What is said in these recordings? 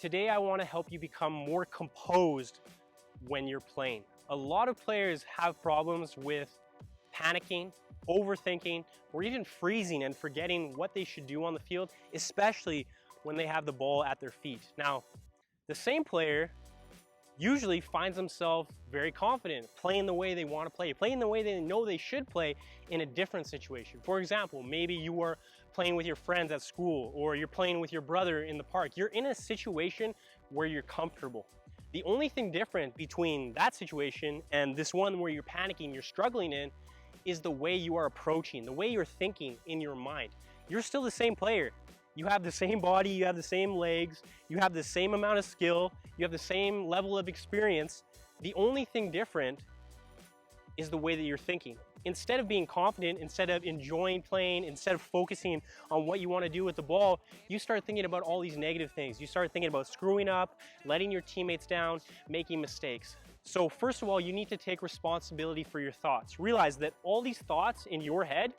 Today I want to help you become more composed when you're playing. A lot of players have problems with panicking, overthinking, or even freezing and forgetting what they should do on the field, especially when they have the ball at their feet. Now, the same player usually finds themselves very confident, playing the way they want to play, playing the way they know they should play in a different situation. For example, maybe you are playing with your friends at school, or you're playing with your brother in the park. You're in a situation where you're comfortable. The only thing different between that situation and this one where you're panicking, you're struggling in, is the way you are approaching, the way you're thinking in your mind. You're still the same player. You have the same body, you have the same legs, you have the same amount of skill, you have the same level of experience. The only thing different is the way that you're thinking. Instead of being confident, instead of enjoying playing, instead of focusing on what you want to do with the ball, you start thinking about all these negative things. You start thinking about screwing up, letting your teammates down, making mistakes. So first of all, you need to take responsibility for your thoughts. Realize that all these thoughts in your head,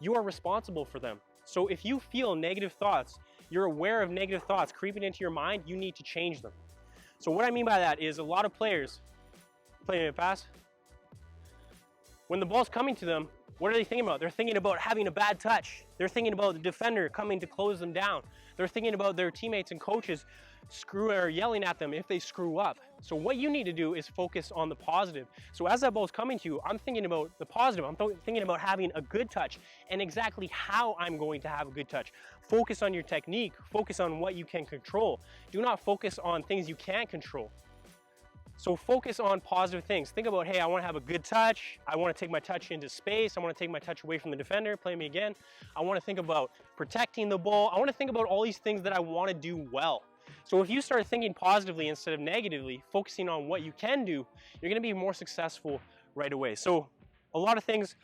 you are responsible for them. So if you feel negative thoughts, you're aware of negative thoughts creeping into your mind, you need to change them. So what I mean by that is a lot of players playing it fast. When the ball's coming to them, what are they thinking about? They're thinking about having a bad touch. They're thinking about the defender coming to close them down. They're thinking about their teammates and coaches yelling at them if they screw up. So what you need to do is focus on the positive. So as that ball's coming to you, I'm thinking about the positive. I'm thinking about having a good touch and exactly how I'm going to have a good touch. Focus on your technique. Focus on what you can control. Do not focus on things you can't control. So focus on positive things. Think about, hey, I want to have a good touch. I want to take my touch into space. I want to take my touch away from the defender, play me again. I want to think about protecting the ball. I want to think about all these things that I want to do well. So if you start thinking positively instead of negatively, focusing on what you can do, you're going to be more successful right away. So a lot of things,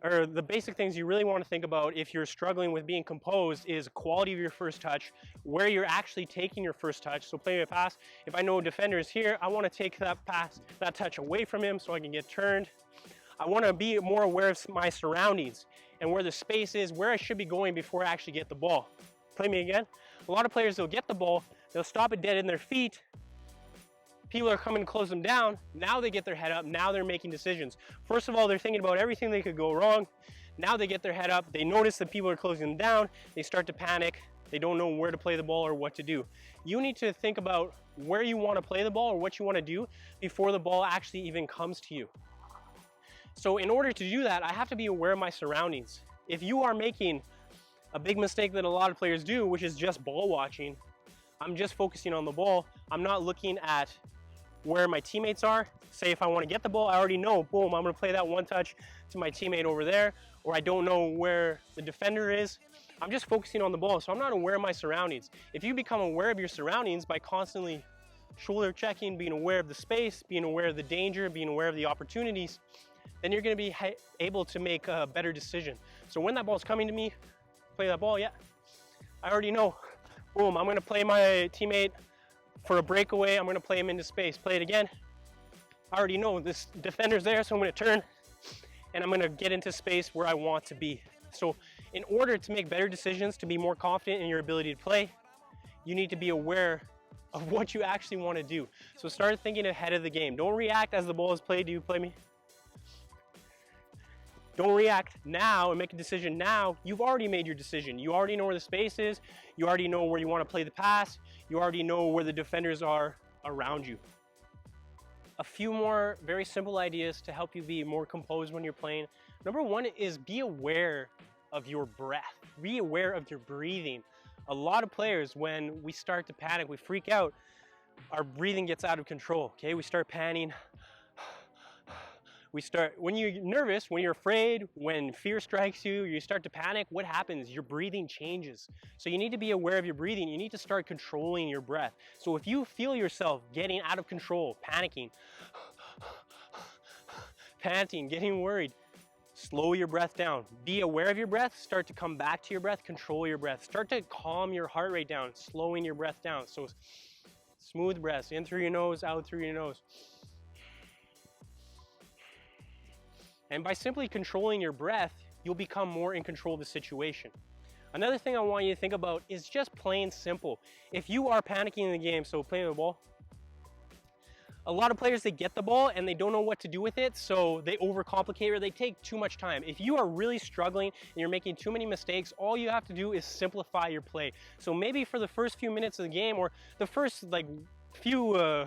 or the basic things you really want to think about if you're struggling with being composed, is quality of your first touch, where you're actually taking your first touch. So playing a pass, if I know a defender is here, I want to take that pass, that touch away from him so I can get turned. I want to be more aware of my surroundings and where the space is, where I should be going before I actually get the ball. Play me again. A lot of players, they'll get the ball, they'll stop it dead in their feet. People are coming to close them down. Now they get their head up. Now they're making decisions. First of all, they're thinking about everything that could go wrong. Now they get their head up. They notice that people are closing them down. They start to panic. They don't know where to play the ball or what to do. You need to think about where you want to play the ball or what you want to do before the ball actually even comes to you. So in order to do that, I have to be aware of my surroundings. If you are making a big mistake that a lot of players do, which is just ball watching, I'm just focusing on the ball. I'm not looking at where my teammates are. Say if I want to get the ball, I already know, boom, I'm going to play that one touch to my teammate over there, or I don't know where the defender is. I'm just focusing on the ball, so I'm not aware of my surroundings. If you become aware of your surroundings by constantly shoulder checking, being aware of the space, being aware of the danger, being aware of the opportunities, then you're going to be able to make a better decision. So when that ball's coming to me, play that ball, yeah, I already know, boom, I'm going to play my teammate for a breakaway. I'm going to play him into space. Play it again. I already know this defender's there, so I'm going to turn and I'm going to get into space where I want to be. So in order to make better decisions, to be more confident in your ability to play, you need to be aware of what you actually want to do. So start thinking ahead of the game. Don't react as the ball is played. Do you play me? Don't react now and make a decision now. You've already made your decision. You already know where the space is. You already know where you want to play the pass. You already know where the defenders are around you. A few more very simple ideas to help you be more composed when you're playing. Number one is be aware of your breath. Be aware of your breathing. A lot of players, when we start to panic, we freak out, our breathing gets out of control, okay? We start panicking. When you're nervous, when you're afraid, when fear strikes you, you start to panic, what happens? Your breathing changes. So you need to be aware of your breathing. You need to start controlling your breath. So if you feel yourself getting out of control, panicking, panting, getting worried, slow your breath down. Be aware of your breath, start to come back to your breath, control your breath. Start to calm your heart rate down, slowing your breath down. So smooth breaths, in through your nose, out through your nose. And by simply controlling your breath, you'll become more in control of the situation. Another thing I want you to think about is just plain simple. If you are panicking in the game, so playing the ball, a lot of players, they get the ball and they don't know what to do with it, so they overcomplicate or they take too much time. If you are really struggling and you're making too many mistakes, all you have to do is simplify your play. So maybe for the first few minutes of the game, or the first few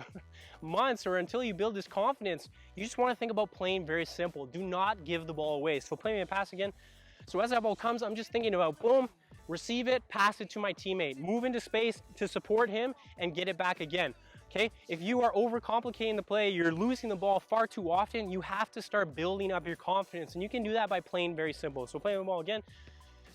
months, or until you build this confidence, you just want to think about playing very simple. Do not give the ball away. So play me a pass again. So as that ball comes, I'm just thinking about boom, receive it, pass it to my teammate, move into space to support him and get it back again. Okay, if you are overcomplicating the play, you're losing the ball far too often, you have to start building up your confidence, and you can do that by playing very simple. So playing the ball again.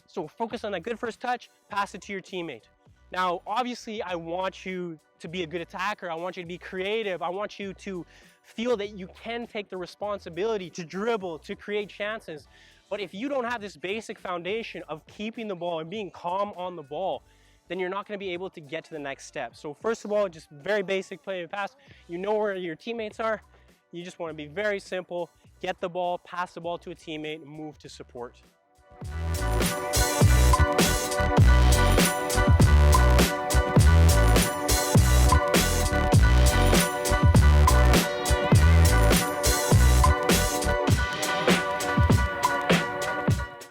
So focus on that good first touch, pass it to your teammate. Now, obviously, I want you to be a good attacker. I want you to be creative. I want you to feel that you can take the responsibility to dribble, to create chances. But if you don't have this basic foundation of keeping the ball and being calm on the ball, then you're not going to be able to get to the next step. So first of all, just very basic play and pass. You know where your teammates are. You just want to be very simple, get the ball, pass the ball to a teammate, and move to support.